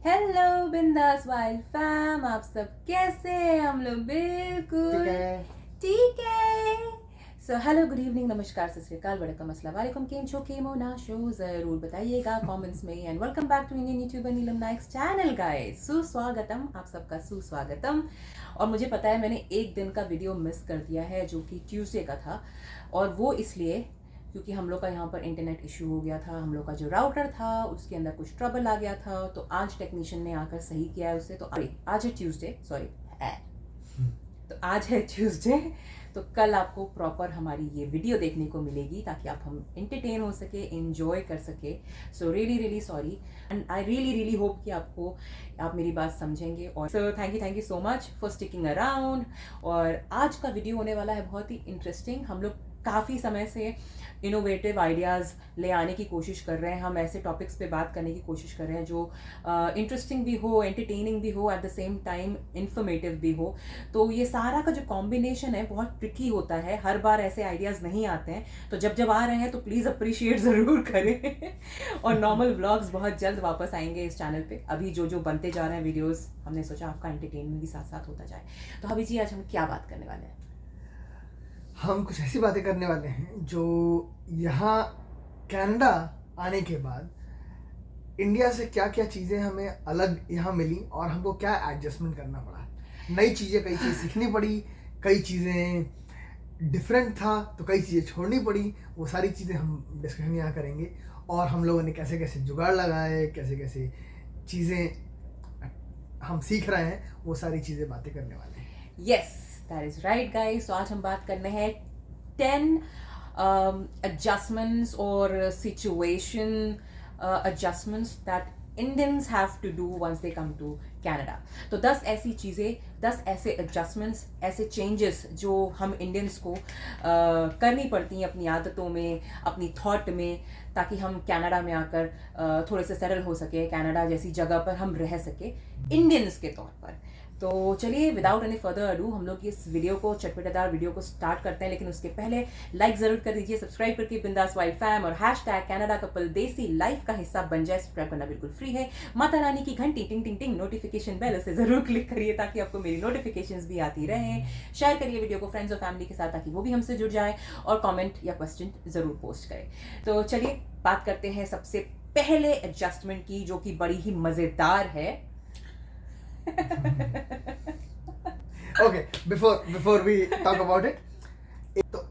Hello बिंदास wild fam, आप सब कैसे हैं? हम लोग बिल्कुल ठीक है। सो हेलो, गुड इवनिंग, नमस्कार, सत श्री अकाल, वड़कम, अस्सलाम वालेकुम, केम छो केमो ना शो जरूर बताइएगा कमेंट्स में। And welcome back to Indian YouTuber Neelam Naik's channel guys. सुस्वागतम, आप सबका सुस्वागतम। और मुझे पता है मैंने एक दिन का वीडियो मिस कर दिया है जो कि ट्यूसडे का था, और वो इसलिए क्योंकि हम लोग का यहाँ पर इंटरनेट इशू हो गया था। हम लोग का जो राउटर था उसके अंदर कुछ ट्रबल आ गया था, तो आज टेक्नीशियन ने आकर सही किया है उसे। तो आज है ट्यूसडे, सॉरी तो आज है ट्यूसडे, तो कल आपको प्रॉपर हमारी ये वीडियो देखने को मिलेगी ताकि हम एंटरटेन हो सके, एंजॉय कर सके। So really really sorry and I really really hope कि आप मेरी बात समझेंगे। और so thank you so much for sticking around. और आज का वीडियो होने वाला है बहुत ही इंटरेस्टिंग। हम लोग काफ़ी समय से इनोवेटिव आइडियाज़ ले आने की कोशिश कर रहे हैं। हम ऐसे टॉपिक्स पे बात करने की कोशिश कर रहे हैं जो इंटरेस्टिंग भी हो, एंटरटेनिंग भी हो, at the same time informative भी हो। तो ये सारा का जो कॉम्बिनेशन है बहुत ट्रिकी होता है, हर बार ऐसे आइडियाज़ नहीं आते हैं। तो जब आ रहे हैं तो प्लीज़ अप्रिशिएट ज़रूर करें। और नॉर्मल व्लॉग्स बहुत जल्द वापस आएंगे इस चैनल पे। अभी जो बनते जा रहे हैं वीडियोज़, हमने सोचा आपका एंटरटेनमेंट भी साथ साथ होता जाए। तो अभी जी, आज हम क्या बात करने वाले हैं? हम कुछ ऐसी बातें करने वाले हैं जो यहाँ कनाडा आने के बाद इंडिया से क्या क्या चीज़ें हमें अलग यहाँ मिली और हमको क्या एडजस्टमेंट करना पड़ा। नई चीज़ें, कई चीज़ें सीखनी पड़ी, कई चीज़ें डिफरेंट था तो कई चीज़ें छोड़नी पड़ी। वो सारी चीज़ें हम डिस्कशन यहाँ करेंगे और हम लोगों ने कैसे कैसे जुगाड़ लगाए, कैसे कैसे चीज़ें हम सीख रहे हैं, वो सारी चीज़ें बातें करने वाले हैं। Yes, that is right guys. तो आज हम बात करने हैं 10 adjustments और situation adjustments that Indians have to do once they come to Canada. तो 10 ऐसी चीज़ें, 10 ऐसे एडजस्टमेंट्स, ऐसे चेंजेस जो हम इंडियंस को करनी पड़ती हैं अपनी आदतों में, अपनी थॉट में, ताकि हम कनाडा में आकर थोड़े से सेटल हो सके, कनाडा जैसी जगह पर हम रह सके इंडियंस के तौर पर। तो चलिए, विदाउट एनी फर्दर अडू, हम लोग इस वीडियो को, चटपटेदार वीडियो को स्टार्ट करते हैं। लेकिन उसके पहले लाइक जरूर कर दीजिए, सब्सक्राइब करके बिंदास वाइल्ड फैम और हैशटैग कनाडा कपल देसी लाइफ का हिस्सा बन जाए। सब्सक्राइब करना बिल्कुल फ्री है। माता रानी की घंटी टिंग टिंग टिंग नोटिफिकेशन बेल, उसे जरूर क्लिक करिए ताकि आपको मेरी नोटिफिकेशंस भी आती रहें। शेयर करिए वीडियो को फ्रेंड्स और फैमिली के साथ ताकि वो भी हमसे जुड़ जाए, और कमेंट या क्वेश्चन जरूर पोस्ट करें। तो चलिए बात करते हैं सबसे पहले एडजस्टमेंट की, जो कि बड़ी ही मजेदार है। Okay, before we talk about it, तो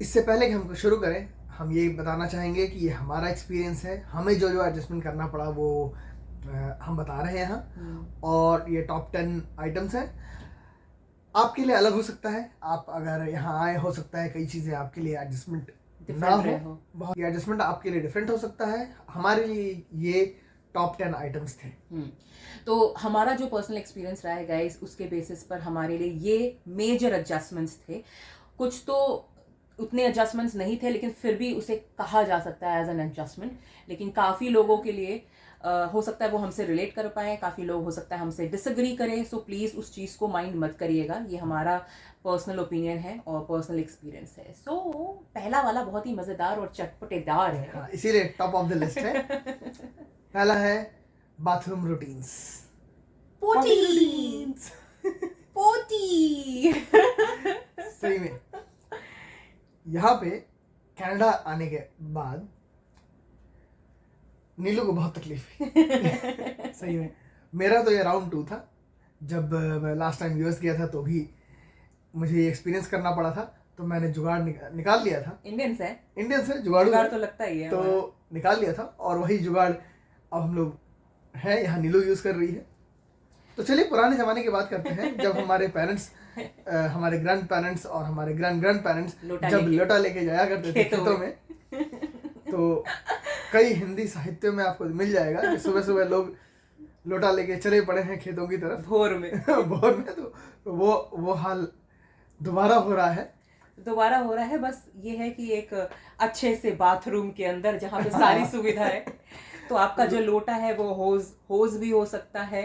इससे पहले कि हम शुरू करें, हम ये बताना चाहेंगे कि ये हमारा एक्सपीरियंस है। हमें जो एडजस्टमेंट करना पड़ा वो हम बता रहे हैं यहाँ। और ये टॉप 10 आइटम्स हैं। आपके लिए अलग हो सकता है, आप अगर यहाँ आए, हो सकता है कई चीज़ें आपके लिए एडजस्टमेंट ना हो, बहुत एडजस्टमेंट आपके लिए डिफरेंट हो सकता है। हमारे लिए ये टॉप 10 आइटम्स थे। तो हमारा जो पर्सनल एक्सपीरियंस रहा है गाइस, उसके बेसिस पर हमारे लिए ये मेजर एडजस्टमेंट्स थे। कुछ तो उतने एडजस्टमेंट्स नहीं थे, लेकिन फिर भी उसे कहा जा सकता है एज एन एडजस्टमेंट। लेकिन काफ़ी लोगों के लिए हो सकता है वो हमसे रिलेट कर पाए, काफ़ी लोग हो सकता है हमसे डिसएग्री करें। सो प्लीज़ उस चीज़ को माइंड मत करिएगा, ये हमारा पर्सनल ओपिनियन है और पर्सनल एक्सपीरियंस है। सो पहला वाला बहुत ही मज़ेदार और चटपटेदार है, इसीलिए टॉप ऑफ द लिस्ट है। पहला है बाथरूम रूटीन्स। पोटी पोटी। सही में यहाँ पे कनाडा आने के बाद नीलू को बहुत तकलीफ हुई। सही में मेरा तो ये राउंड 2 था। जब मैं लास्ट टाइम यूएस गया था तो भी मुझे ये एक्सपीरियंस करना पड़ा था, तो मैंने जुगाड़ निकाल लिया था। इंडियंस है, जुगाड़ तो लगता ही है, तो निकाल लिया था, और वही जुगाड़ अब हम लोग है यहाँ नीलू यूज़ कर रही है। तो चलिए पुराने ज़माने की बात करते हैं, जब हमारे पेरेंट्स, हमारे ग्रैंड पेरेंट्स और हमारे ग्रैंड पेरेंट्स जब लोटा लेके जाया करते थे खेतों में, तो कई हिंदी साहित्यों में आपको मिल जाएगा कि सुबह सुबह लोग लोटा लेके चले पड़े हैं खेतों की तरफ भोर में। भोर में। तो वो हाल दोबारा हो रहा है। बस ये है कि एक अच्छे से बाथरूम के अंदर जहाँ पे सारी सुविधा है। तो आपका जो लोटा है वो होज भी हो सकता है,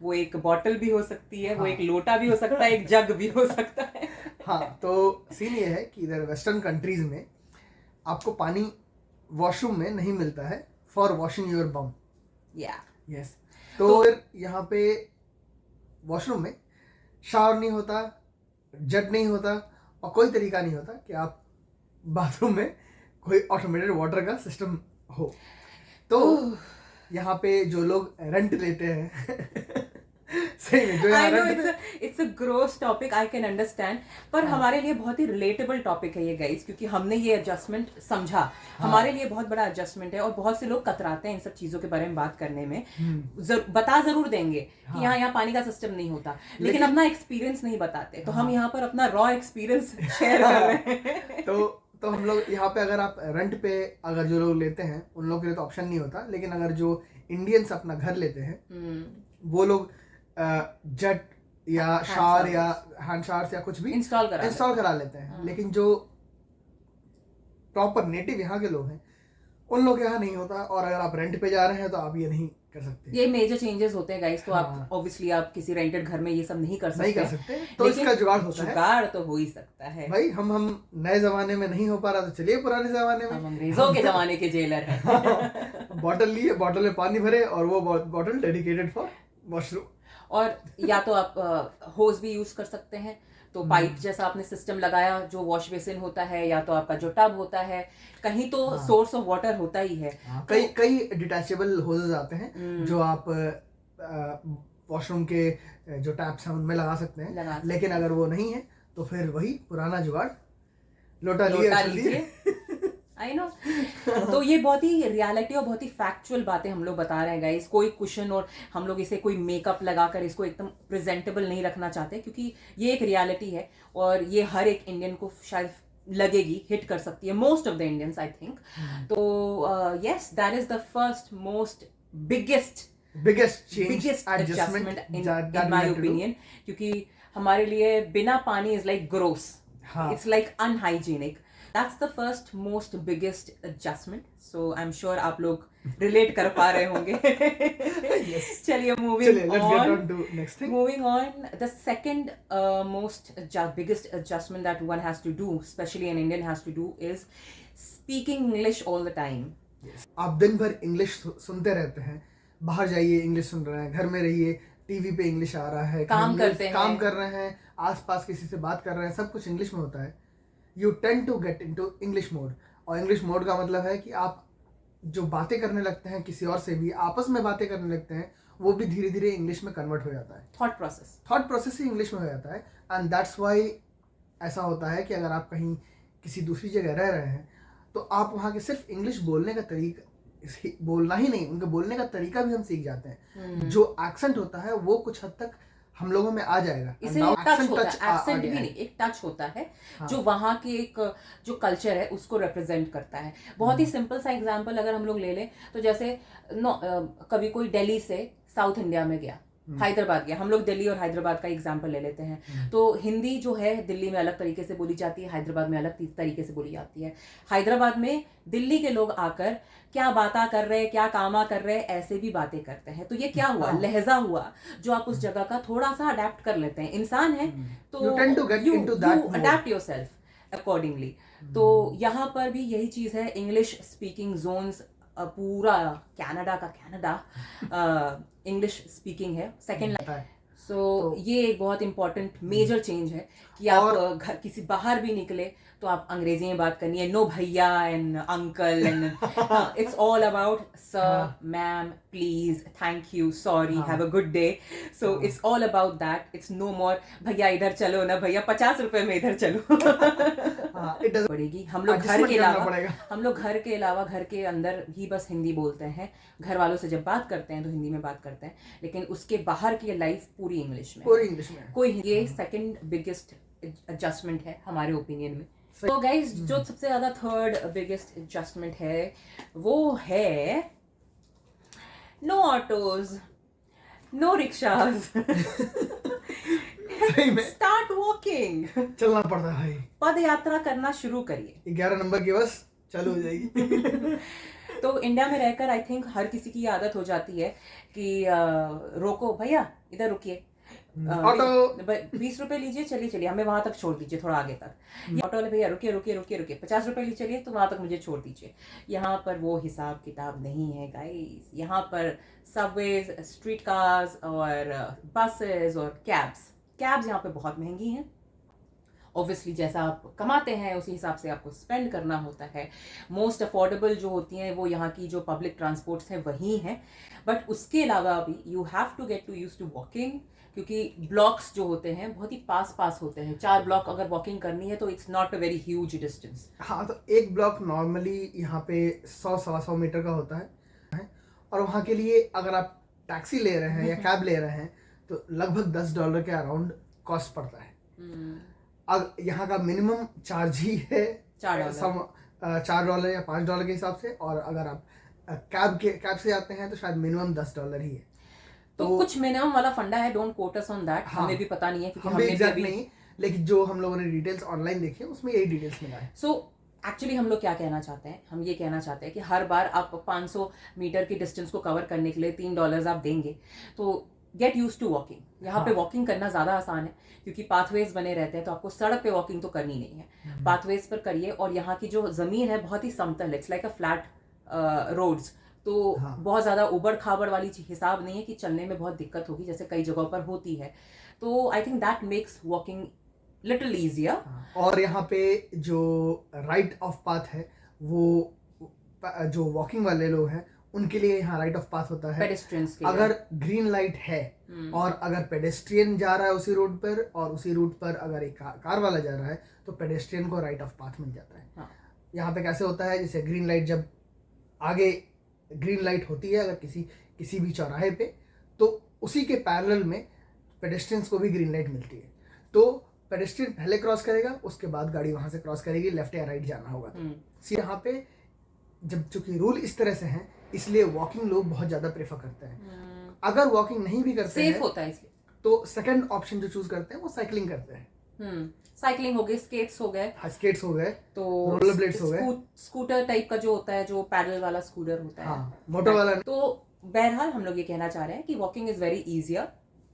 वो एक बॉटल भी हो सकती है, वो एक लोटा भी हो सकता है, एक जग भी हो सकता है। हाँ, तो सीन ये है कि इधर वेस्टर्न कंट्रीज में आपको पानी वॉशरूम में नहीं मिलता है फॉर वॉशिंग योर बम। या यस, तो फिर यहाँ पे वॉशरूम में शावर नहीं होता, जेट नहीं होता और कोई तरीका नहीं होता कि आप बाथरूम में कोई ऑटोमेटेड वाटर का सिस्टम हो। तो यहाँ पे जो लोग रेंट लेते हैं सही में जो यहाँ rant it's a gross topic, I can understand, पर हमारे लिए बहुत ही रिलेटेबल टॉपिक है ये गाइस, क्योंकि हमने ये एडजस्टमेंट समझा। हमारे लिए बहुत बड़ा एडजस्टमेंट है और बहुत से लोग कतराते हैं इन सब चीजों के बारे में बात करने में। बता जरूर देंगे कि यहाँ पानी का सिस्टम नहीं होता, लेकिन अपना एक्सपीरियंस नहीं बताते। तो हम यहाँ पर अपना रॉ एक्सपीरियंस शेयर कर रहे हैं। तो हम लोग यहाँ पे अगर आप रेंट पे अगर जो लोग लेते हैं उन लोगों के लिए तो ऑप्शन नहीं होता, लेकिन अगर जो इंडियंस अपना घर लेते हैं वो लोग जेट या शावर या हैंड शावर्स या कुछ भी इंस्टॉल करा लेते हैं। लेकिन जो प्रॉपर नेटिव यहाँ के लोग हैं उन लोग यहाँ नहीं होता, और अगर आप रेंट पे जा रहे हैं तो आप ये नहीं कर सकते। ये मेजर चेंजेस होते हैं गाइस। तो आप ऑब्वियसली आप किसी रेंटेड घर में ये सब नहीं कर सकते। तो इसका जुगाड़ होता है। जुगाड़ तो हो ही सकता है भाई। हम नए जमाने में नहीं हो पा रहा तो चलिए पुराने जमाने में, हम अंग्रेजों के जमाने के जेलर हैं। बॉटल लिए, बॉटल में पानी भरे और वो बॉटल डेडिकेटेड फॉर वॉशरूम। और या तो आप होज भी यूज कर सकते हैं, तो पाइप जैसा आपने सिस्टम लगाया जो वॉश बेसिन होता है, या तो आपका जो टब होता है, कहीं तो सोर्स ऑफ वाटर होता ही है। कई डिटैचेबल होजेस आते हैं जो आप वॉशरूम के जो टैप्स हैं उनमें लगा सकते हैं। लेकिन अगर वो नहीं है तो फिर वही पुराना जुगाड़, लोटा लिए। I know. तो ये बहुत ही रियलिटी और बहुत ही फैक्चुअल बातें हम लोग बता रहे हैं गाइस। कोई कुशन और हम लोग इसे कोई मेकअप लगाकर इसको एकदम प्रेजेंटेबल नहीं रखना चाहते, क्योंकि ये एक रियलिटी है और ये हर एक इंडियन को शायद लगेगी, हिट कर सकती है, most of the Indians I think. तो yes, that is the first most biggest adjustment in my opinion, क्योंकि हमारे लिए बिना पानी is like gross, it's like unhygienic. That's the first most biggest adjustment. So I'm sure आप लोग relate कर पा रहे होंगे। Yes. चलिए moving let's on. get on to next thing. Moving on, the second biggest adjustment that one has to do, especially an Indian has to do, is speaking English all the time. Yes. आप दिन भर English सुनते रहते हैं, बाहर जाइए English सुन रहे हैं, घर में रहिए टीवी पे इंग्लिश आ रहा है, काम कर रहे हैं, आसपास किसी से बात कर रहे हैं, सब कुछ इंग्लिश में होता है। You tend to get into English mode, और इंग्लिश मोड का मतलब है कि आप जो बातें करने लगते हैं किसी और से भी, आपस में बातें करने लगते हैं, वो भी धीरे धीरे इंग्लिश में कन्वर्ट हो जाता है। थॉट प्रोसेस ही इंग्लिश में हो जाता है। एंड दैट्स वाई ऐसा होता है कि अगर आप कहीं किसी दूसरी जगह रह रहे हैं तो आप वहाँ के सिर्फ इंग्लिश बोलने का तरीका, बोलना ही नहीं, उनके बोलने का तरीका भी हम सीख जाते हैं। जो एक्सेंट होता है वो कुछ हद तक हम लोगों में आ जाएगा। इसे टच होता है, एक्सेंट भी नहीं, एक टच होता है। हाँ। जो वहाँ की एक जो कल्चर है उसको रिप्रेजेंट करता है। बहुत ही सिंपल सा एग्जांपल अगर हम लोग ले लें तो जैसे कभी कोई दिल्ली से साउथ इंडिया में गया, हैदराबाद गया, हम लोग दिल्ली और हैदराबाद का एग्जांपल ले लेते हैं। तो हिंदी जो है दिल्ली में अलग तरीके से बोली जाती है, हैदराबाद में अलग तरीके से बोली जाती है। हैदराबाद में दिल्ली के लोग आकर क्या बाता कर रहे, क्या कामा कर रहे, ऐसे भी बातें करते हैं। तो ये क्या हुआ, लहजा हुआ, जो आप उस जगह का थोड़ा सा अडेप्ट कर लेते हैं। इंसान है तो you adapt yourself accordingly। तो यहाँ पर भी यही चीज है। इंग्लिश स्पीकिंग जोन्स पूरा कनाडा इंग्लिश स्पीकिंग है, सेकेंड। सो ये एक बहुत इंपॉर्टेंट मेजर चेंज है कि आप घर किसी बाहर भी निकले तो आप अंग्रेजी में बात करनी है। नो भैया and uncle and it's all about sir, ma'am, please, thank you, sorry, have a good day. So it's all about that. It's no more भैया इधर चलो ना, भैया 50 रुपए में इधर चलो। पड़ेगी। हम लोग घर के अलावा घर के अंदर ही बस हिंदी बोलते हैं। घर वालों से जब बात करते हैं तो हिंदी में बात करते हैं, लेकिन उसके बाहर की लाइफ पूरी इंग्लिश में। कोई ये सेकंड बिगेस्ट एडजस्टमेंट है हमारे ओपिनियन में। तो गाइस, जो सबसे ज्यादा थर्ड बिगेस्ट एडजस्टमेंट है वो है no autos, no rickshaws, start walking. चलना पड़ता है भाई, पद यात्रा करना शुरू करिए। 11 नंबर की बस चालू हो जाएगी। तो इंडिया में रहकर आई थिंक हर किसी की आदत हो जाती है कि रोको भैया, इधर रुकिए, ऑटो 20 रुपए लीजिए, चलिए चलिए हमें वहां तक छोड़ दीजिए, थोड़ा आगे तक। ये ऑटो वाले भैया रुकिए रुकिए रुकिए रुकिए, 50 रुपए ली चलिए तो वहां तक मुझे छोड़ दीजिए। यहाँ पर वो हिसाब किताब नहीं है गाइस। यहाँ पर सबवेज, स्ट्रीट कार्स और बसेस और कैब्स यहाँ पे बहुत महंगी हैं। ऑब्वियसली जैसा आप कमाते हैं उसी हिसाब से आपको स्पेंड करना होता है। मोस्ट अफोर्डेबल जो होती हैं वो यहाँ की जो पब्लिक ट्रांसपोर्ट्स हैं वही हैं। बट उसके अलावा भी you have to get to use to walking, क्योंकि ब्लॉक्स जो होते हैं बहुत ही पास होते हैं। 4 ब्लॉक अगर वॉकिंग करनी है तो it's not a very huge distance. हाँ, तो एक ब्लॉक नॉर्मली यहाँ पे 100-125 मीटर का होता है, और वहाँ के लिए अगर आप टैक्सी ले रहे हैं या कैब ले रहे हैं तो लगभग $10 के अराउंड कॉस्ट पड़ता है। अब यहाँ का मिनिमम चार्ज ही है $4 या $5 के हिसाब से, और अगर आप कैब से जाते हैं तो शायद मिनिमम $10 ही है। तो कुछ मिनिमम वाला फंडा है, don't quote us on that. हमें भी पता नहीं है क्योंकि हम भी एग्जैक्ट नहीं, लेकिन जो हम लोगों ने डिटेल्स ऑनलाइन देखी है उसमें यही डिटेल्स मिला है। सो एक्चुअली हम लोग क्या कहना चाहते हैं, हम ये कहना चाहते हैं कि हर बार आप 500 मीटर की डिस्टेंस को कवर करने के लिए $3 आप देंगे, तो गेट यूज टू वॉकिंग। यहाँ पे वॉकिंग करना ज़्यादा आसान है क्योंकि पाथवेज बने रहते हैं, तो आपको सड़क पे वॉकिंग तो करनी नहीं है, पाथवेज पर करिए। और यहाँ की जो ज़मीन है बहुत ही समतल है, it's like a flat roads, तो बहुत ज़्यादा उबड़ खाबड़ वाली हिसाब नहीं है कि चलने में बहुत दिक्कत होगी जैसे कई जगहों पर होती है। तो I think that makes walking little easier. और यहाँ पे जो राइट ऑफ पाथ है वो जो वॉकिंग वाले लोग हैं उनके लिए यहाँ राइट ऑफ पाथ होता है पेडेस्ट्रियंस के अगर ग्रीन लाइट है, और अगर पेडेस्ट्रियन जा रहा है उसी रोड पर और उसी रूट पर अगर एक कार वाला जा रहा है तो पेडेस्ट्रियन को राइट ऑफ पाथ मिल जाता है। हाँ। यहाँ पे कैसे होता है, जैसे ग्रीन लाइट, जब आगे ग्रीन लाइट होती है अगर किसी भी चौराहे पे, तो उसी के पैरेलल में पेडेस्ट्रियंस को भी ग्रीन लाइट मिलती है। तो पेडेस्ट्रियन पहले क्रॉस करेगा, उसके बाद गाड़ी वहां से क्रॉस करेगी, लेफ्ट या राइट जाना होगा। तो यहाँ पे जब चूंकि रूल इस तरह से हैं इसलिए वॉकिंग लोग बहुत ज्यादा प्रेफर करते हैं। अगर वॉकिंग नहीं भी करते सेफ हैं होता है इसलिए, तो सेकंड ऑप्शन जो चूज करते हैं वो साइकिलिंग करते हैं। साइकिलिंग हो गई, स्केट्स हो गए, स्केट्स हो गए, तो रोलर ब्लेड्स हो गए, स्कूटर टाइप का जो होता है, जो पैडल वाला स्कूटर होता है, हाँ, मोटर वाला। तो बहरहाल हम लोग ये कहना चाह रहे हैं कि walking is very easier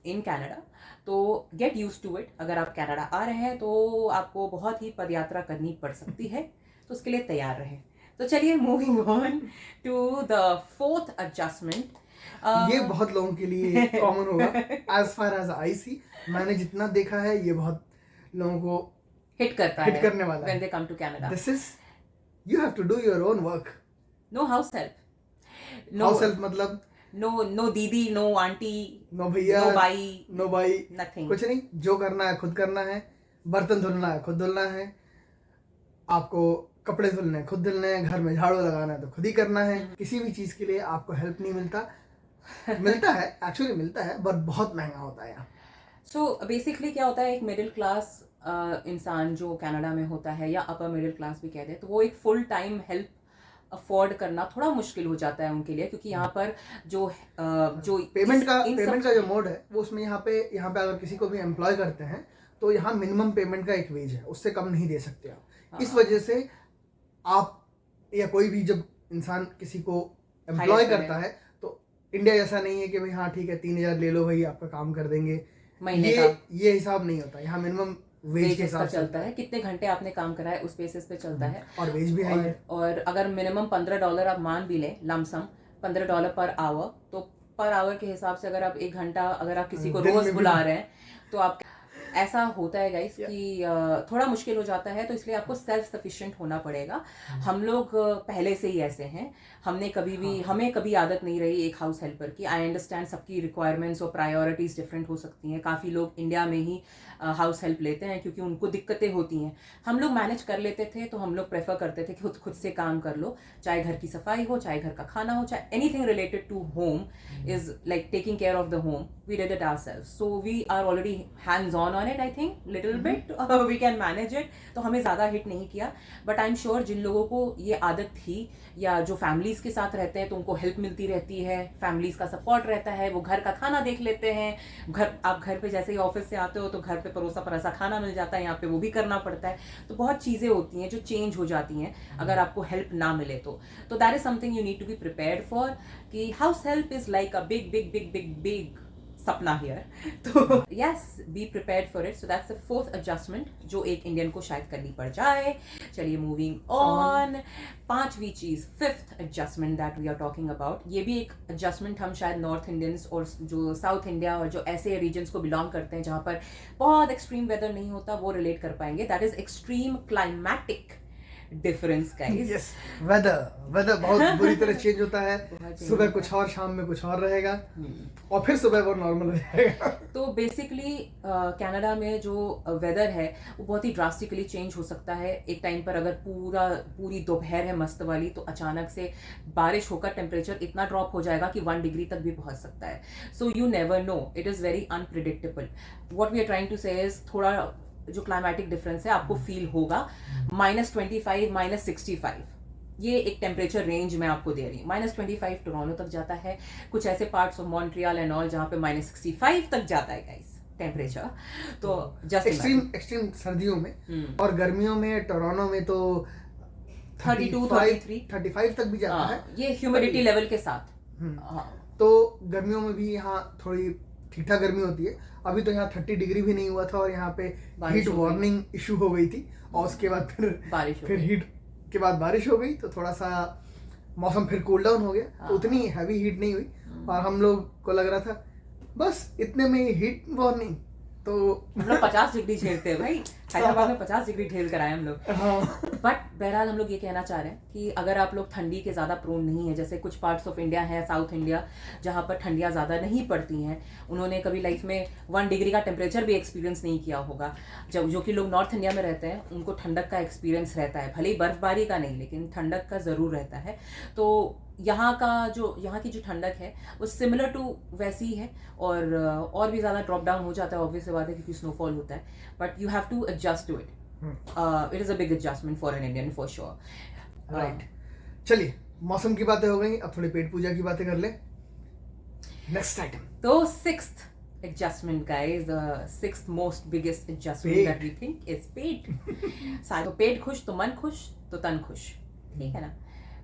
in Canada, तो गेट यूज टू इट। अगर आप कनाडा आ रहे हैं तो आपको बहुत ही पदयात्रा करनी पड़ सकती है, तो उसके लिए तैयार रहें। तो चलिए moving on to the fourth adjustment. ये बहुत लोगों के लिए कॉमन होगा, एज फार एज आई सी, मैंने जितना देखा है ये बहुत लोगों को हिट करने वाला when they come to Canada. This is, you have to do your own work. No house help. House help मतलब no दीदी, no आंटी, no भैया, no भाई, nothing. कुछ नहीं, जो करना है खुद करना है, बर्तन धुलना है खुद धुलना है, आपको कपड़े धुलने हैं खुद धुलने हैं, घर में झाड़ू लगाना है तो खुद ही करना है। किसी भी चीज के लिए आपको हेल्प नहीं मिलता है, एक्चुअली मिलता है, बट बहुत महंगा होता है यहाँ। सो बेसिकली क्या होता है, एक मिडिल क्लास इंसान जो कनाडा में होता है, या अपर मिडिल क्लास भी कहते हैं, तो वो एक फुल टाइम हेल्प अफोर्ड करना थोड़ा मुश्किल हो जाता है उनके लिए, क्योंकि यहाँ पर जो पेमेंट का जो मोड है वो उसमें यहाँ पे अगर किसी को भी एम्प्लॉय करते हैं तो यहाँ मिनिमम पेमेंट का एक वेज है, उससे कम नहीं दे सकते आप। हाँ। इस वजह से आप या कोई भी जब इंसान किसी को एम्प्लॉय करता है तो इंडिया जैसा नहीं है कि भाई हाँ ठीक है 3,000 ले लो भाई आपका काम कर देंगे महीने का, ये हिसाब नहीं होता। यहाँ मिनिमम वेज के हिसाब चलता है, कितने घंटे आपने काम करा है उस बेसिस पे चलता है, और वेज भी है। और अगर मिनिमम $15 आप मान भी लें, लमसम $15 पर आवर, तो पर आवर के हिसाब से अगर आप 1 घंटा अगर आप किसी को रोज बुला रहे हैं तो आप ऐसा होता है गाइस कि थोड़ा मुश्किल हो जाता है, तो इसलिए आपको सेल्फ सफिशिएंट होना पड़ेगा। हम लोग पहले से ही ऐसे हैं, हमें कभी आदत नहीं रही एक हाउस हेल्पर की। आई अंडरस्टैंड सबकी रिक्वायरमेंट्स और प्रायोरिटीज़ डिफरेंट हो सकती हैं। काफ़ी लोग इंडिया में ही हाउस हेल्प लेते हैं क्योंकि उनको दिक्कतें होती हैं। हम लोग मैनेज कर लेते थे, तो हम लोग प्रेफर करते थे कि खुद से काम कर लो, चाहे घर की सफाई हो, चाहे घर का खाना हो, चाहे anything related to home is like taking care of the home, we did it ourselves. So we are already hands on it, I think little bit we can manage it, तो हमें ज़्यादा हिट नहीं किया। But I am sure जिन लोगों को ये आदत थी, या जो फैमिलीज़ के साथ रहते हैं तो उनको हेल्प मिलती रहती है, फैमिलीज़ का सपोर्ट रहता है, वो घर का खाना देख लेते हैं। आप घर पे जैसे ही ऑफिस से आते हो तो घर पे परोसा परासा खाना मिल जाता है, यहाँ पे वो भी करना पड़ता है। तो बहुत चीज़ें होती हैं जो चेंज हो जाती हैं अगर आपको हेल्प ना मिले तो that is something you need to be prepared for, कि house help is like a big sapna here. तो yes, be prepared for it. So that's the fourth adjustment जो एक इंडियन को शायद करनी पड़ जाए। चलिए मूविंग ऑन। पांचवी चीज, fifth adjustment that we are talking about, ये भी एक एडजस्टमेंट हम शायद नॉर्थ इंडियंस और जो साउथ इंडिया और जो ऐसे रीजन्स को बिलोंग करते हैं जहाँ पर बहुत एक्सट्रीम वेदर नहीं होता, वो रिलेट कर पाएंगे। That is extreme climatic difference guys. Yes, weather बहुत बुरी तरह चेंज होता है। बहुत change सुबह होता कुछ और, शाम में कुछ और रहेगा, और फिर सुबह वो नॉर्मल हो जाएगा। तो बेसिकली कनाडा में जो वेदर है वो बहुत ही ड्रास्टिकली चेंज हो सकता है। एक टाइम पर अगर पूरी दोपहर है मस्त वाली, तो अचानक से बारिश होकर टेम्परेचर इतना ड्रॉप हो जाएगा कि 1 डिग्री तक भी पहुंच सकता है। So you never know, it is very unpredictable. What we are trying to say is थोड़ा जो क्लाइमेटिक डिफरेंस है आपको फील होगा। -25, -65, ये एक टेम्परेचर रेंज मैं आपको दे रही हूँ। -25 टोरंटो तक जाता है, कुछ ऐसे parts of Montreal and all जहाँ पे -65 तक जाता है गाइस टेम्परेचर। तो जस्ट एक्सट्रीम सर्दियों में, और गर्मियों में टोरंटो में तो 32, 35 तक भी जाता है, ये ह्यूमिडिटी लेवल के साथ। तो गर्मियों में भी यहाँ थोड़ी ठीक ठाक गर्मी होती है। अभी तो यहाँ 30 डिग्री भी नहीं हुआ था, और यहाँ पे हीट वार्निंग इशू हो गई थी, और उसके बाद फिर हीट के बाद बारिश हो गई, तो थोड़ा सा मौसम फिर कूल डाउन हो गया। तो उतनी हैवी हीट नहीं हुई, और हम लोग को लग रहा था बस इतने में हीट वार्निंग, तो हम लोग 50 डिग्री झेलते हैं भाई। हैदराबाद में 50 डिग्री झेल कर आए हम लोग। बट बहरहाल हम लोग ये कहना चाह रहे हैं कि अगर आप लोग ठंडी के ज़्यादा प्रोन नहीं है, जैसे कुछ पार्ट्स ऑफ इंडिया है, साउथ इंडिया, जहाँ पर ठंडियाँ ज़्यादा नहीं पड़ती हैं, उन्होंने कभी लाइफ में 1 डिग्री का टेम्परेचर भी एक्सपीरियंस नहीं किया होगा। जब जो कि लोग नॉर्थ इंडिया में रहते हैं, उनको ठंडक का एक्सपीरियंस रहता है, भले ही बर्फबारी का नहीं, लेकिन ठंडक का ज़रूर रहता है। तो यहाँ की जो ठंडक है वो सिमिलर टू वैसी ही है, और भी ज़्यादा ड्रॉप डाउन हो जाता है, ऑब्वियस बात है, क्योंकि स्नोफॉल होता है। But you have to adjust to it. It is a big adjustment for an Indian for sure. Right, चलिए मौसम की बातें हो गई, अब थोड़ी पेट पूजा की बातें कर ले। नेक्स्ट आइटम, तो sixth adjustment guys, the sixth most biggest adjustment pet. that we think is पेट। तो पेट खुश तो मन खुश तो तन खुश, ठीक है ना।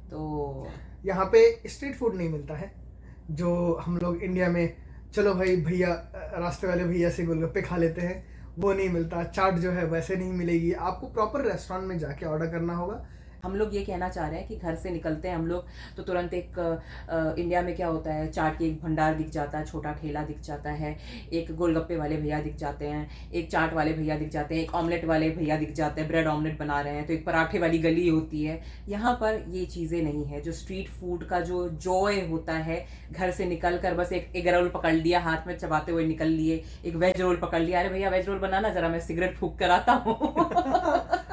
तो यहाँ पे स्ट्रीट फूड नहीं मिलता है, जो हम लोग इंडिया में चलो भाई भैया रास्ते वाले भैया से गोलगप्पे खा लेते हैं, वो नहीं मिलता। चाट जो है वैसे नहीं मिलेगी, आपको प्रॉपर रेस्टोरेंट में जाके ऑर्डर करना होगा। हम लोग ये कहना चाह रहे हैं कि घर से निकलते हैं हम लोग तो तुरंत एक इंडिया में क्या होता है, चाट की एक भंडार दिख जाता है, छोटा ठेला दिख जाता है, एक गोलगप्पे वाले भैया दिख जाते हैं, एक चाट वाले भैया दिख जाते हैं, एक ऑमलेट वाले भैया दिख जाते हैं, ब्रेड ऑमलेट बना रहे हैं, तो एक पराठे वाली गली होती है। यहाँ पर ये चीज़ें नहीं है। जो स्ट्रीट फूड का जो जॉय होता है, घर से निकल कर बस एक एग रोल पकड़ लिया, हाथ में चबाते हुए निकल लिए, एक वेज रोल पकड़ लिया, अरे भैया वेज रोल बनाना जरा, मैं सिगरेट फूंक कर आता हूँ।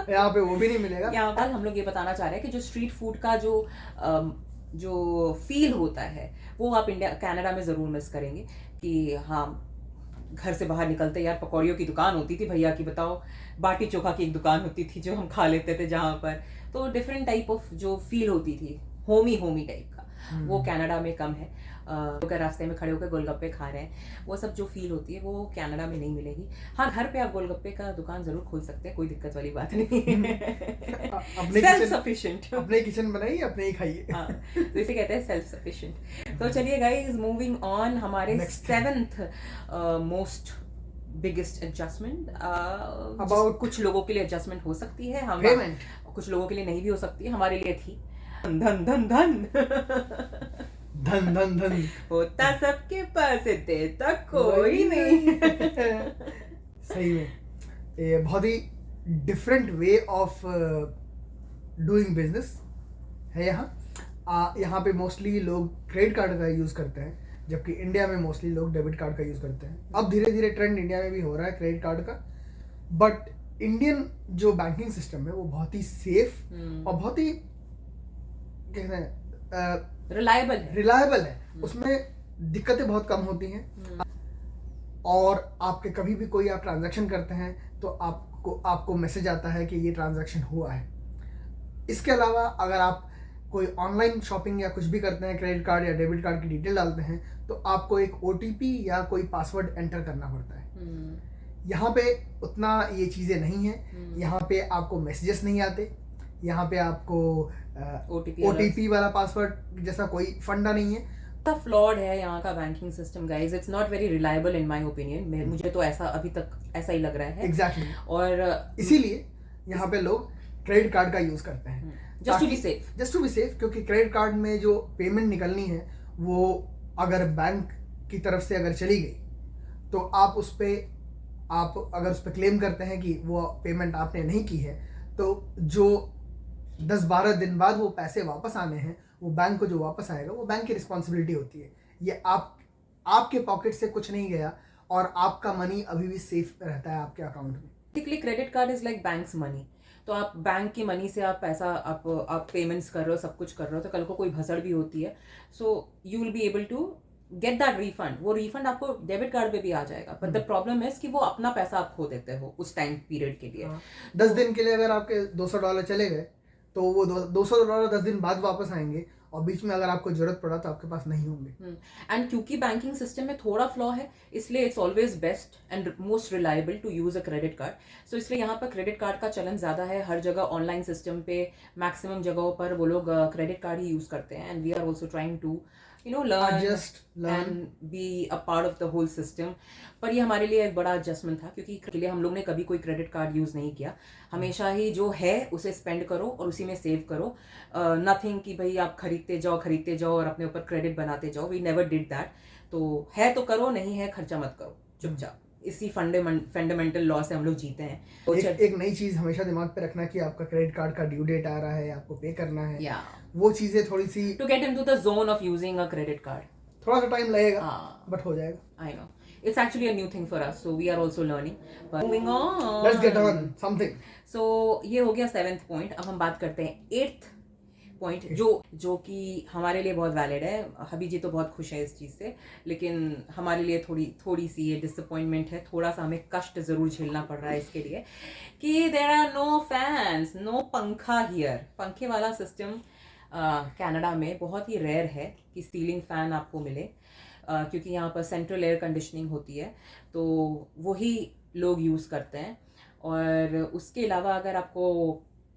यहाँ पे वो भी नहीं मिलेगा। यहाँ पर हम लोग ये बताना चाह रहे हैं कि जो स्ट्रीट फूड का जो फील होता है वो आप कनाडा में ज़रूर मिस करेंगे। कि हाँ, घर से बाहर निकलते यार पकौड़ियों की दुकान होती थी भैया की, बताओ बाटी चोखा की एक दुकान होती थी जो हम खा लेते थे जहाँ पर, तो डिफरेंट टाइप ऑफ जो फील होती थी, होमी टाइप का, वो कनाडा में कम है। अगर रास्ते में खड़े होकर गोलगप्पे खा रहे हैं, वो सब जो फील होती है वो कनाडा में नहीं मिलेगी। हाँ, घर पे आप गोलगप्पे का दुकान जरूर खोल सकते हैं, कोई दिक्कत वाली बात नहीं है। सेल्फ सफिशिएंट, अपने किचन बनाइए, अपने ही खाइए। हाँ, तो इसे कहते हैं सेल्फ सफिशिएंट। तो चलिए गाइस, मूविंग ऑन, हमारे seventh most biggest adjustment. About कुछ लोगों के लिए एडजस्टमेंट हो सकती है, हम कुछ लोगों के लिए नहीं भी हो सकती है, हमारे लिए थी धन धन धन धन धन धन होता सबके पास, देता कोई नहीं। सही में ये बहुत ही different way of doing business है। यहाँ पे मोस्टली लोग क्रेडिट कार्ड का यूज़ करते हैं, जबकि इंडिया में मोस्टली लोग डेबिट कार्ड का यूज़ करते हैं। अब धीरे धीरे ट्रेंड इंडिया में भी हो रहा है क्रेडिट कार्ड का, बट इंडियन जो बैंकिंग सिस्टम है वो बहुत ही सेफ और बहुत ही कहते हैं रिलायबल है। उसमें दिक्कतें बहुत कम होती हैं, और आपके कभी भी कोई आप ट्रांजैक्शन करते हैं तो आपको मैसेज आता है कि ये ट्रांजैक्शन हुआ है। इसके अलावा अगर आप कोई ऑनलाइन शॉपिंग या कुछ भी करते हैं, क्रेडिट कार्ड या डेबिट कार्ड की डिटेल डालते हैं, तो आपको एक OTP या कोई पासवर्ड एंटर करना पड़ता है। यहाँ पे उतना ये चीज़ें नहीं हैं। यहाँ पे आपको मैसेजेस नहीं आते, यहाँ पे आपको OTP वाला पासवर्ड जैसा कोई फंडा नहीं है। फ्लॉड है यहाँ का banking system guys. It's not very reliable in my opinion. मुझे तो ऐसा अभी तक ऐसा ही लग रहा है. एग्जैक्टली. और इसीलिए यहाँ पे लोग क्रेडिट कार्ड का यूज करते हैं just to be safe. Just to be safe, क्योंकि क्रेडिट कार्ड में जो पेमेंट निकलनी है वो अगर बैंक की तरफ से अगर चली गई तो आप उस पे अगर उस पर क्लेम करते हैं कि वो पेमेंट आपने नहीं की है, तो जो 10-12 दिन बाद वो पैसे वापस आने हैं, वो बैंक को जो वापस आएगा वो बैंक की रिस्पॉन्सिबिलिटी होती है. ये आपके पॉकेट से कुछ नहीं गया और आपका मनी अभी भी सेफ रहता है आपके अकाउंट में. Basically credit card is like banks money. तो आप बैंक की मनी से आप पैसा आप पेमेंट्स कर रहे हो, सब कुछ कर रहे हो, तो कल को कोई भसड़ भी होती है, so you will be able to get that refund. वो रिफंड आपको डेबिट कार्ड पे भी आ जाएगा. बट द प्रॉब्लम इज कि वो अपना पैसा आप खो देते हो उस टाइम पीरियड के लिए. 10 दिन के लिए अगर आपके $200 चले गए तो वो $200 10 दिन बाद वापस आएंगे, और बीच में अगर आपको जरूरत पड़ा तो आपके पास नहीं होंगे. एंड क्योंकि बैंकिंग सिस्टम में थोड़ा फ्लॉ है, इसलिए it's always best and most reliable to use a credit card. So इसलिए यहाँ पर क्रेडिट कार्ड का चलन ज़्यादा है. हर जगह ऑनलाइन सिस्टम पे मैक्सिमम जगहों पर वो लोग क्रेडिट कार्ड ही यूज करते हैं. And we are also trying to learn and be a part of the whole system. पर ये हमारे लिए एक बड़ा एडजस्टमेंट था, क्योंकि के लिए हम लोग ने कभी कोई क्रेडिट कार्ड यूज़ नहीं किया. हमेशा ही जो है उसे स्पेंड करो और उसी में सेव करो. नथिंग कि भाई आप खरीदते जाओ और अपने ऊपर क्रेडिट बनाते जाओ. We never did that. तो है तो करो, नहीं है खर्चा मत करो चुपचाप. इसी फंडामेंटल लॉ से हम लोग जीते हैं. एक नई चीज हमेशा दिमाग पे रखना कि आपका क्रेडिट कार्ड का ड्यू डेट आ रहा है, आपको पे करना है. वो चीजें थोड़ी सी to get into the zone of using a credit card थोड़ा सा टाइम लगेगा, बट हो जाएगा. I know it's actually a new thing for us, so we are also learning. But moving on, let's get on something. So ये हो गया 7th point. अब हम बात करते हैं 8th पॉइंट, जो कि हमारे लिए बहुत वैलिड है. हबी जी तो बहुत खुश है इस चीज़ से, लेकिन हमारे लिए थोड़ी सी ये डिसअपॉइंटमेंट है. थोड़ा सा हमें कष्ट ज़रूर झेलना पड़ रहा है इसके लिए कि there are no fans, no पंखा हियर. पंखे वाला सिस्टम कनाडा में बहुत ही रेयर है कि सीलिंग फ़ैन आपको मिले, क्योंकि यहाँ पर सेंट्रल एयर कंडीशनिंग होती है, तो वही लोग यूज़ करते हैं. और उसके अलावा अगर आपको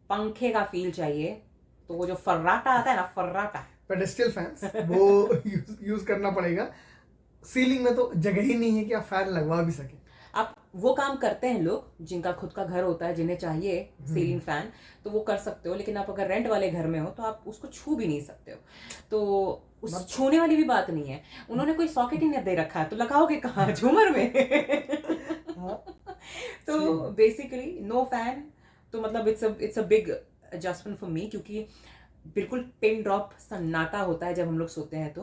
पंखे का फील चाहिए तो वो जो फर्राटा आता है ना, फर्राटा पेडेस्ट्रियल फैंस, वो यूज करना पड़ेगा. सीलिंग में तो जगह ही नहीं है कि आप फैन लगवा भी सके. आप वो काम करते हैं लोग जिनका खुद का घर होता है, जिन्हें चाहिए सीलिंग फैन, तो वो कर सकते हो. लेकिन आप अगर रेंट वाले घर में हो तो आप उसको छू भी नहीं सकते हो. तो उस छूने वाली भी बात नहीं है. उन्होंने कोई सॉकेट ही नहीं दे रखा है, तो लगाओगे कहाँ, झूमर में. तो बेसिकली नो फैन, तो मतलब it's a big adjustment for मी, क्योंकि बिल्कुल पिन ड्रॉप सन्नाटा होता है जब हम लोग सोते हैं.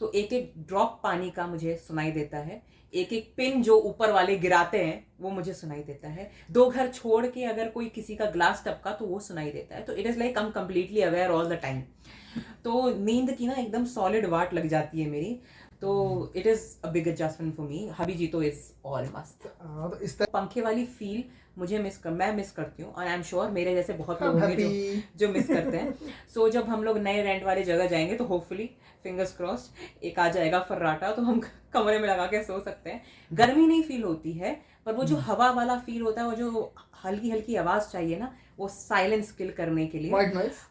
तो एक एक ड्रॉप पानी का मुझे सुनाई देता है. एक एक पिन जो ऊपर वाले गिराते हैं वो मुझे सुनाई देता है. 2 घर छोड़ के अगर कोई किसी का ग्लास टपका तो वो सुनाई देता है. तो it is like I am completely aware all the time. तो नींद की ना एकदम सॉलिड वाट लग जाती है मेरी. तो it is a big adjustment for me. Hubby ji तो इज ऑल मस्त. तो इस तरह पंखे वाली फील मैं मिस करती हूँ, और आई एम श्योर मेरे जैसे बहुत लोग होंगे जो मिस करते हैं. सो जब हम लोग नए रेंट वाली जगह जाएंगे तो होपफुली फिंगर्स क्रॉस्ड एक आ जाएगा फर्राटा, तो हम कमरे में लगा के सो सकते हैं. गर्मी नहीं फील होती है, पर वो जो हवा वाला फील होता है, वो जो हल्की हल्की आवाज़ चाहिए ना, वो साइलेंस किल करने के लिए,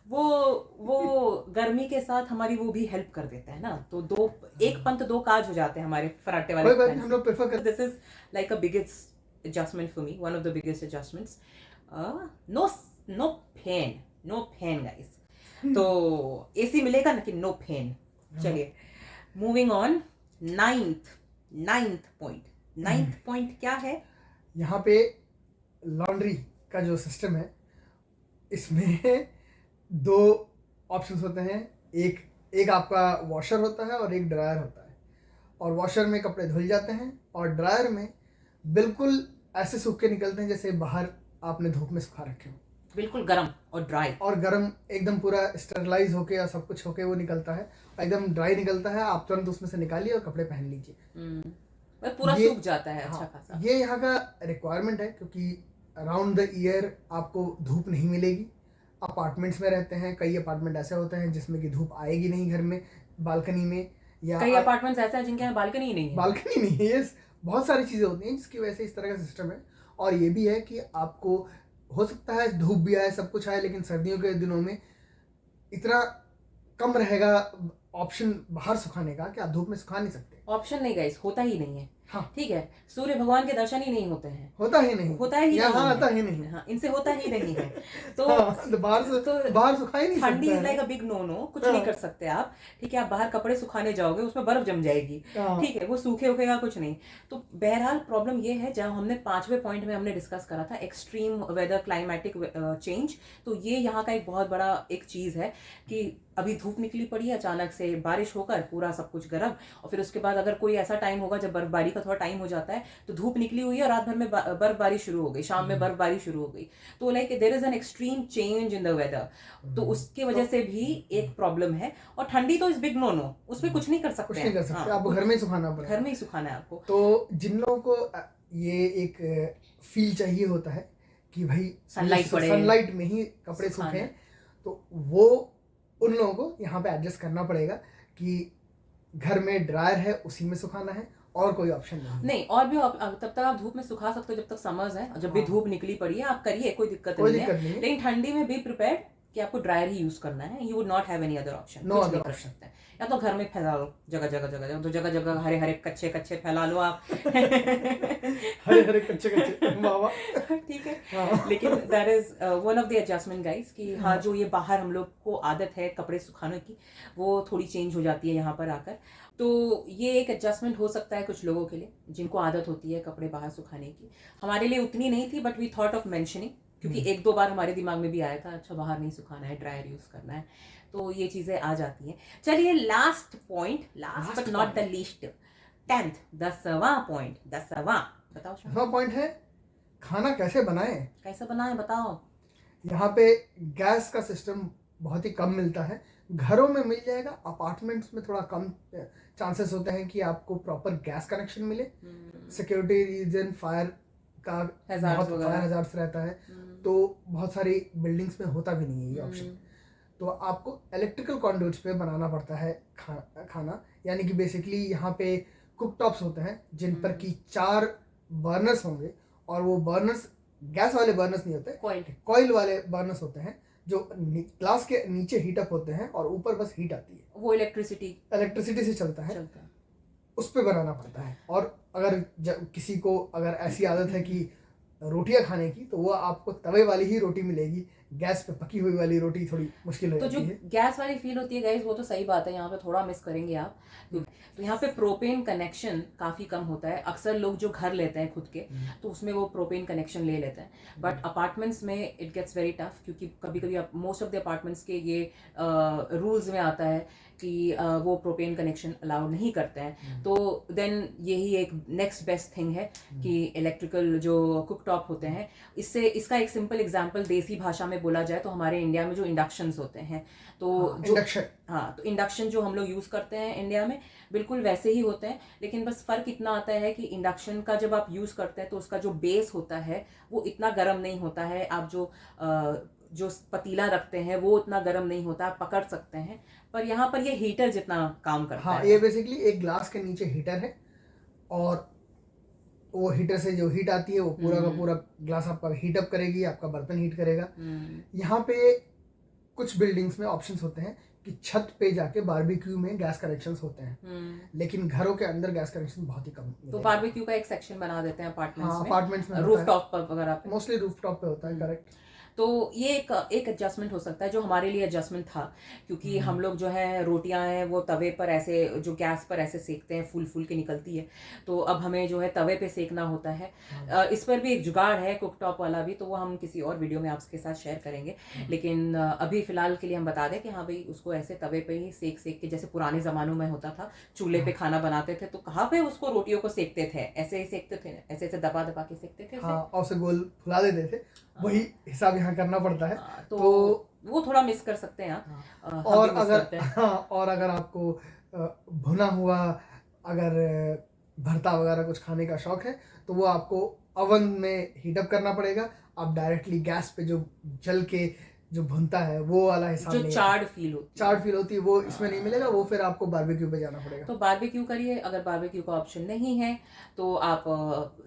वो गर्मी के साथ हमारी वो भी हेल्प कर देता है ना. तो एक पंथ 2 काज हो जाते हैं हमारे फर्राटे वाले. हम लोग प्रेफर करते. This is like a biggest adjustment for me, one of the biggest adjustments. No pain guys. तो AC मिलेगा ना कि no pain. चलिए moving on. ninth point क्या है? यहाँ पे लॉन्ड्री का जो सिस्टम है, इसमें 2 ऑप्शंस होते हैं. एक आपका वॉशर होता है और एक ड्रायर होता है. और वॉशर में कपड़े धुल जाते हैं, और ड्रायर में बिल्कुल ऐसे सूख के निकलते हैं जैसे बाहर आपने धूप में सुखा रखे हो. बिल्कुल गरम और ड्राई, और गरम एकदम पूरा स्टरलाइज होके या सब कुछ होके वो निकलता है, एकदम ड्राई निकलता है. आप तुरंत उसमें से निकालिए और कपड़े पहन लीजिए. पूरा सूख जाता है. अच्छा खासा. ये यहाँ का रिक्वायरमेंट है, क्योंकि अराउंड द ईयर आपको धूप नहीं मिलेगी. अपार्टमेंट्स में रहते हैं, कई अपार्टमेंट ऐसे होते हैं जिसमें कि धूप आएगी नहीं घर में, बालकनी में, या कई अपार्टमेंट्स ऐसे हैं जिनके यहाँ बालकनी नहीं है. यस, बहुत सारी चीज़ें होती हैं जिसकी वजह से इस तरह का सिस्टम है. और ये भी है कि आपको हो सकता है धूप भी आए, सब कुछ आए, लेकिन सर्दियों के दिनों में इतना कम रहेगा ऑप्शन बाहर सुखाने का कि आप धूप में सुखा नहीं सकते। ऑप्शन नहीं गाइस, होता ही नहीं है। हाँ। ठीक है, सूर्य भगवान के दर्शन ही नहीं होते हैं, होता ही नहीं, होता ही यहाँ नहीं आता है। ही नहीं। हाँ, इनसे होता ही नहीं है। तो हाँ, तो बाहर सुखा ही नहीं ठंडी सकता is like a big no no, कुछ नहीं कर सकते आप। ठीक है, आप बाहर कपड़े सुखाने जाओगे उसमें बर्फ जम जाएगी। हाँ। ठीक है, वो सूखे उखेगा कुछ नहीं। तो बहरहाल प्रॉब्लम ये है, जब हमने 5वें पॉइंट में हमने डिस्कस करा था एक्सट्रीम वेदर क्लाइमेटिक चेंज, तो ये यहाँ का एक बहुत बड़ा एक चीज है कि अभी धूप निकली पड़ी है, अचानक से बारिश होकर पूरा सब कुछ गर्म, और फिर उसके बाद अगर कोई ऐसा टाइम होगा जब बर्फबारी का थोड़ा टाइम हो जाता है, तो धूप निकली हुई है और रात भर में बर्फबारी शुरू हो गई, शाम में बर्फबारी शुरू हो गई। तो like there is an extreme change in the weather, तो उसकी वजह से भी एक प्रॉब्लम है। और ठंडी तो इज बिग नो नो, उसमें कुछ नहीं कर सकते, कुछ नहीं कर सकते। हाँ, आपको घर में ही सुखाना पड़ेगा, घर में ही सुखाना है आपको। तो जिन लोगों को ये एक फील चाहिए होता है कि भाई सनलाइट में ही कपड़े सूखें, तो वो उन लोगों को यहाँ पे एडजस्ट करना पड़ेगा कि घर में ड्रायर है उसी में सुखाना है, और कोई ऑप्शन नहीं। और भी तब तक आप धूप में सुखा सकते हो जब तक समर्स है, जब भी धूप निकली पड़ी है आप करिए, कोई दिक्कत नहीं है। लेकिन ठंडी में बी प्रिपेयर्ड कि आपको ड्रायर ही यूज करना है, you would not have any other option, कुछ नहीं कर सकते। या तो घर में फैला लो जगह जगह जगह, तो जगह जगह हरे हरे कच्चे कच्चे फैला लो आप। हरे हरे कच्चे कच्चे वाह, ठीक है। लेकिन that is one of the adjustment guys कि हाँ, जो ये बाहर हम लोग को आदत है कपड़े सुखाने की, वो थोड़ी चेंज हो जाती है यहाँ पर आकर। तो ये एक एडजस्टमेंट हो सकता है कुछ लोगों के लिए जिनको आदत होती है कपड़े बाहर सुखाने की। हमारे लिए उतनी नहीं थी, but we thought of mentioning, क्योंकि एक दो बार हमारे दिमाग में भी आया था, अच्छा बाहर नहीं सुखाना है, ड्रायर यूज करना है, तो ये चीजें आ जाती हैं। चलिए last point, last but not the least, 10th 10वां पॉइंट, 10वां बताओ। 10वां पॉइंट है खाना कैसे बनाएं। कैसे बनाएं बताओ। यहाँ पे गैस का सिस्टम बहुत ही कम मिलता है, घरों में मिल जाएगा, अपार्टमेंट्स में थोड़ा कम चांसेस होते हैं कि आपको प्रॉपर गैस कनेक्शन मिले। सिक्योरिटी रीजन, फायर का बहुत फायर हजार्ड्स रहता है, तो बहुत सारी बिल्डिंग्स में होता भी नहीं है ये ऑप्शन। तो आपको इलेक्ट्रिकल कॉन्ड्यूट्स पे बनाना पड़ता है खाना, यानी कि बेसिकली यहाँ पे कुक टॉप्स होते हैं जिन पर की 4 बर्नर्स होंगे, और वो बर्नर्स गैस वाले बर्नर्स नहीं होते, कॉइल वाले बर्नर्स होते हैं जो ग्लास के नीचे हीट अप होते हैं और ऊपर बस हीट आती है, वो इलेक्ट्रिसिटी से चलता है। उस पे बनाना पड़ता है। और अगर किसी को अगर ऐसी आदत है कि रोटियां खाने की, तो वो आपको तवे वाली ही रोटी मिलेगी, गैस पे पकी हुई वाली रोटी थोड़ी मुश्किल हो जाती है। तो जो गैस वाली फील होती है गाइस, वो तो सही बात है, यहाँ पे थोड़ा मिस करेंगे आप। तो यहाँ पे प्रोपेन कनेक्शन काफी कम होता है। अक्सर लोग जो घर लेते हैं खुद के, तो उसमें वो प्रोपेन कनेक्शन ले लेते हैं, बट अपार्टमेंट्स में इट गेट्स वेरी टफ, क्योंकि कभी कभी मोस्ट ऑफ द अपार्टमेंट्स के ये रूल्स में आता है कि वो प्रोपेन कनेक्शन अलाउ नहीं करते हैं। तो देन यही एक नेक्स्ट बेस्ट थिंग है कि इलेक्ट्रिकल जो कुक टॉप होते हैं, इसका एक सिंपल एग्जांपल देसी भाषा में बोला जाए तो हमारे इंडिया में जो इंडक्शंस होते हैं, तो तो इंडक्शन जो हम लोग यूज करते हैं इंडिया में बिल्कुल वैसे ही होते हैं, लेकिन बस फर्क इतना आता है कि इंडक्शन का जब आप यूज करते हैं तो उसका जो बेस होता है वो इतना गर्म नहीं होता है। आप जो पतीला रखते हैं वो उतना गर्म नहीं होता, आप पकड़ सकते हैं, पर यहाँ पर ये हीटर जितना काम करता है। ये बेसिकली एक ग्लास के नीचे हीटर है, और वो हीटर से जो हीट आती है वो पूरा का पूरा ग्लास आपका हीट अप करेगी, आपका बर्तन हीट करेगा। यहाँ पे कुछ बिल्डिंग्स में ऑप्शंस होते हैं कि छत पे जाके बारबेक्यू में गैस कनेक्शंस होते हैं, लेकिन घरों के अंदर गैस कनेक्शन बहुत ही कम। तो बारबेक्यू का एक सेक्शन बना देते हैं अपार्टमेंट्स में, रूफटॉप पर वगैरह पे, मोस्टली रूफटॉप पे होता है, करेक्ट। तो ये एक एडजस्टमेंट हो सकता है जो हमारे लिए एडजस्टमेंट था, क्योंकि हम लोग जो है रोटियां हैं वो तवे पर ऐसे जो गैस पर ऐसे सेकते हैं, फूल फूल के निकलती है, तो अब हमें जो है तवे पे सेकना होता है। इस पर भी एक जुगाड़ है कुक टॉप वाला भी, तो वो हम किसी और वीडियो में आपके साथ शेयर करेंगे। लेकिन अभी फिलहाल के लिए हम बता दें कि हाँ भाई उसको ऐसे तवे पे ही सेक के, जैसे पुराने जमानों में होता था चूल्हे पे खाना बनाते थे, तो कहाँ पे उसको रोटियों को सेकते थे, ऐसे ही सेकते थे, ऐसे ऐसे दबा दबा के सेकते थे, और उसे गोल फुला देते थे, वही हिसाब यहाँ करना पड़ता है। तो वो थोड़ा मिस कर सकते हैं आप। और अगर आपको भुना हुआ अगर भरता वगैरह कुछ खाने का शौक है, तो वो आपको ओवन में हीट अप करना पड़ेगा। आप डायरेक्टली गैस पे जो जल के जो भुनता है वो वाला हिसाब जो चार्ड फील होती है वो इसमें नहीं मिलेगा, वो फिर आपको बारबेक्यू पे जाना पड़ेगा। तो बारबेक्यू करिए। अगर बारबेक्यू का ऑप्शन नहीं है तो आप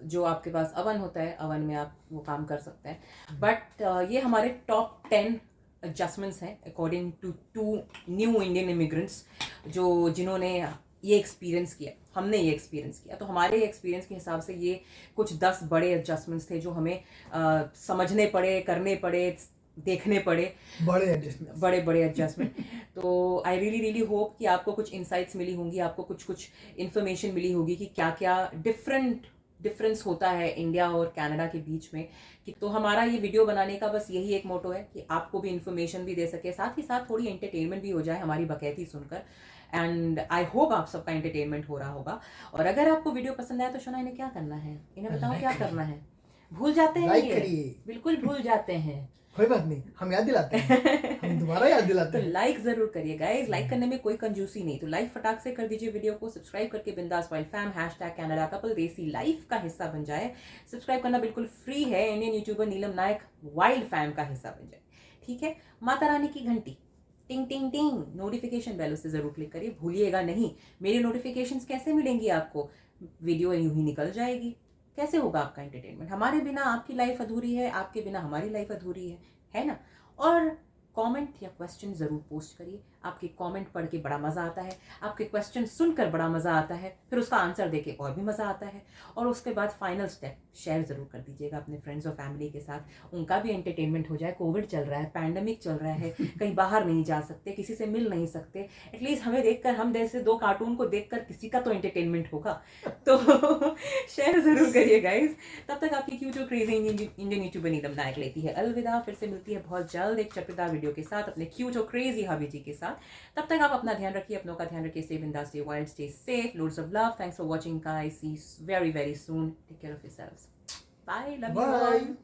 जो आपके पास अवन होता है, अवन में आप वो काम कर सकते हैं। बट ये हमारे टॉप 10 एडजस्टमेंट्स हैं according to 2 new Indian immigrants जिन्होंने ये एक्सपीरियंस किया, हमने ये एक्सपीरियंस किया। तो हमारे एक्सपीरियंस के हिसाब से ये कुछ 10 बड़े एडजस्टमेंट्स थे जो हमें समझने पड़े, करने पड़े, देखने पड़े, बड़े बड़े एडजस्टमेंट। तो आई रियली होप कि आपको कुछ इंसाइट्स मिली होंगी, आपको कुछ इन्फॉर्मेशन मिली होगी कि क्या क्या डिफरेंस होता है इंडिया और कनाडा के बीच में। तो हमारा ये वीडियो बनाने का बस यही एक मोटो है कि आपको भी इन्फॉर्मेशन भी दे सके, साथ ही साथ थोड़ी एंटरटेनमेंट भी हो जाए हमारी बकैती सुनकर। एंड आई होप आप सबका एंटरटेनमेंट हो रहा होगा। और अगर आपको वीडियो पसंद आया तो शोना इन्हें क्या करना है, इन्हें बताओ क्या करना है। भूल जाते हैं, लाइक करिए, बिल्कुल भूल जाते हैं, कोई बात नहीं, हम याद दिलाते हैं, हम दोबारा याद दिलाते हैं। तो लाइक जरूर करिए गाइस, लाइक करने में कोई कंजूसी नहीं, तो लाइक फटाक से कर दीजिए वीडियो को। सब्सक्राइब करके बिंदास वाइल्ड फैम #कैनेडा कपल देसी लाइफ का हिस्सा बन जाए। सब्सक्राइब करना बिल्कुल फ्री है। इंडियन यूट्यूबर नीलम नायक वाइल्ड फैम का हिस्सा बन जाए, ठीक है। माता रानी की घंटी टिंग टिंग टिंग, नोटिफिकेशन बेल उसे जरूर क्लिक करिए, भूलिएगा नहीं। मेरी नोटिफिकेशंस कैसे मिलेंगी आपको, वीडियो यूं ही निकल जाएगी। कैसे होगा आपका एंटरटेनमेंट? हमारे बिना आपकी लाइफ अधूरी है, आपके बिना हमारी लाइफ अधूरी है ना। और कमेंट या क्वेश्चन ज़रूर पोस्ट करिए। आपके कमेंट पढ़ के बड़ा मज़ा आता है, आपके क्वेश्चन सुनकर बड़ा मज़ा आता है, फिर उसका आंसर देके और भी मज़ा आता है। और उसके बाद फाइनल स्टेप शेयर ज़रूर कर दीजिएगा अपने फ्रेंड्स और फैमिली के साथ, उनका भी एंटरटेनमेंट हो जाए। कोविड चल रहा है, पैंडमिक चल रहा है, कहीं बाहर नहीं जा सकते, किसी से मिल नहीं सकते, एटलीस्ट हमें देखकर, हम जैसे 2 कार्टून को देखकर किसी का तो एंटरटेनमेंट होगा। तो शेयर ज़रूर करिए गाइज। तब तक आपकी क्यूट और क्रेजी इंडियन यूट्यूबर नीलम नायक लेती है अलविदा। फिर से मिलती है बहुत जल्द एक चटपटा वीडियो के साथ अपने क्यूट और क्रेजी हबी जी के साथ। तब तक आप अपना ध्यान रखिए, अपनों का ध्यान रखिए। स्टे बिंदास, stay wild, stay safe, loads of love. Thanks for watching guys, see very soon, take care of yourselves, bye, love you all.